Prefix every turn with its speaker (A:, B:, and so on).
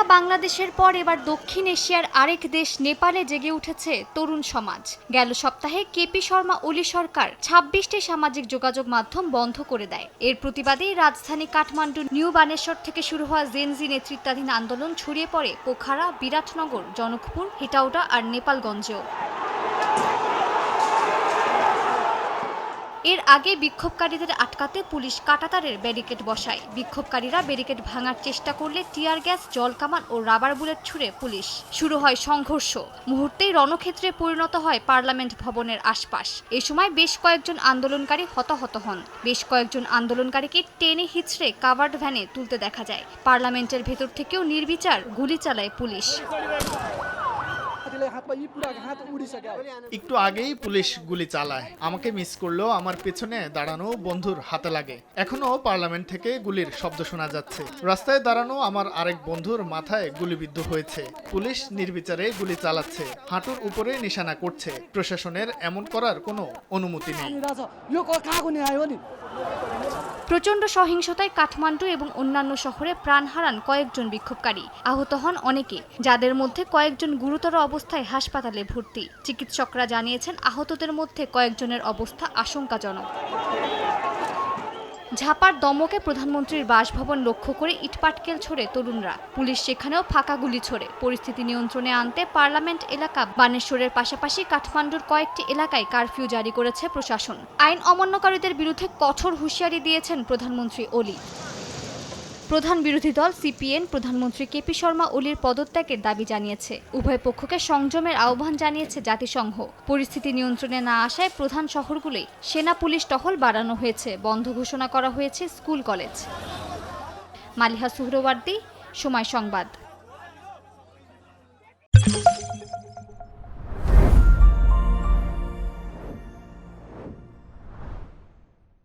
A: শ্রীলঙ্কা বাংলাদেশের পর এবার দক্ষিণ এশিয়ার আরেক দেশ নেপালে জেগে উঠেছে তরুণ সমাজ। গেল সপ্তাহে কেপি শর্মা ওলি সরকার ২৬টি সামাজিক যোগাযোগ মাধ্যম বন্ধ করে দেয়। এর প্রতিবাদে রাজধানী কাঠমান্ডু নিউ বানেশ্বর থেকে শুরু হওয়া জেনজি নেতৃত্বাধীন আন্দোলন ছড়িয়ে পড়ে পোখারা, বিরাটনগর, জনকপুর, হেটাউডা আর নেপালগঞ্জেও। এর আগে বিক্ষোভকারীদের আটকাতে পুলিশ কাঁটাতারের ব্যারিকেড বসায়। বিক্ষোভকারীরা ব্যারিকেড ভাঙার চেষ্টা করলে টিয়ার গ্যাস, জলকামান ও রাবার বুলেট ছুড়ে পুলিশ। শুরু হয় সংঘর্ষ। মুহূর্তেই রণক্ষেত্রে পরিণত হয় পার্লামেন্ট ভবনের আশপাশ। এ সময় বেশ কয়েকজন আন্দোলনকারী হতাহত হন। বেশ কয়েকজন আন্দোলনকারীকে টেনে হিঁচড়ে কাভার্ড ভ্যানে তুলতে দেখা যায়। পার্লামেন্টের ভেতর থেকেও নির্বিচার গুলি চালায় পুলিশ।
B: একটু আগেই পুলিশ গুলি চালায়। আমাকে মিস করলেও আমার পেছনে দাঁড়ানো বন্ধুর হাতে লাগে। এখনো পার্লামেন্ট থেকে গুলির শব্দ শোনা যাচ্ছে। রাস্তায় দাঁড়ানো আমার আরেক বন্ধুর মাথায় গুলিবিদ্ধ হয়েছে। পুলিশ নির্বিচারে গুলি চালাচ্ছে, হাঁটুর উপরে নিশানা করছে। প্রশাসনের এমন করার কোনো অনুমতি নেই।
A: প্রচণ্ড সহিংসতায় কাঠমান্ডু এবং অন্যান্য শহরে প্রাণ হারান কয়েকজন বিক্ষোভকারী। আহত হন অনেকে, যাদের মধ্যে কয়েকজন গুরুতর অবস্থায় হাসপাতালে ভর্তি। চিকিৎসকরা জানিয়েছেন আহতদের মধ্যে কয়েকজনের অবস্থা আশঙ্কাজনক। ঝাপার দমকে প্রধানমন্ত্রীর বাসভবন লক্ষ্য করে ইটপাটকেল ছোড়ে তরুণরা। পুলিশ সেখানেও ফাঁকা গুলি ছোড়ে। পরিস্থিতি নিয়ন্ত্রণে আনতে পার্লামেন্ট এলাকা, বানেশ্বরের পাশাপাশি কাঠমান্ডুর কয়েকটি এলাকায় কারফিউ জারি করেছে প্রশাসন। আইন অমান্যকারীদের বিরুদ্ধে কঠোর হুঁশিয়ারি দিয়েছেন প্রধানমন্ত্রী ওলি। প্রধান বিরোধী দল সিপিএন প্রধানমন্ত্রী কেপি শর্মা ওলির পদত্যাগের দাবি জানিয়েছে। উভয় পক্ষকে সংযমের আহ্বান জানিয়েছে জাতিসংঘ। পরিস্থিতি নিয়ন্ত্রণে না আসায় প্রধান শহরগুলোয় সেনা পুলিশ টহল বাড়ানো হয়েছে। বন্ধ ঘোষণা করা হয়েছে স্কুল কলেজ। মালিহা সুহরওয়ার্দী, সময় সংবাদ।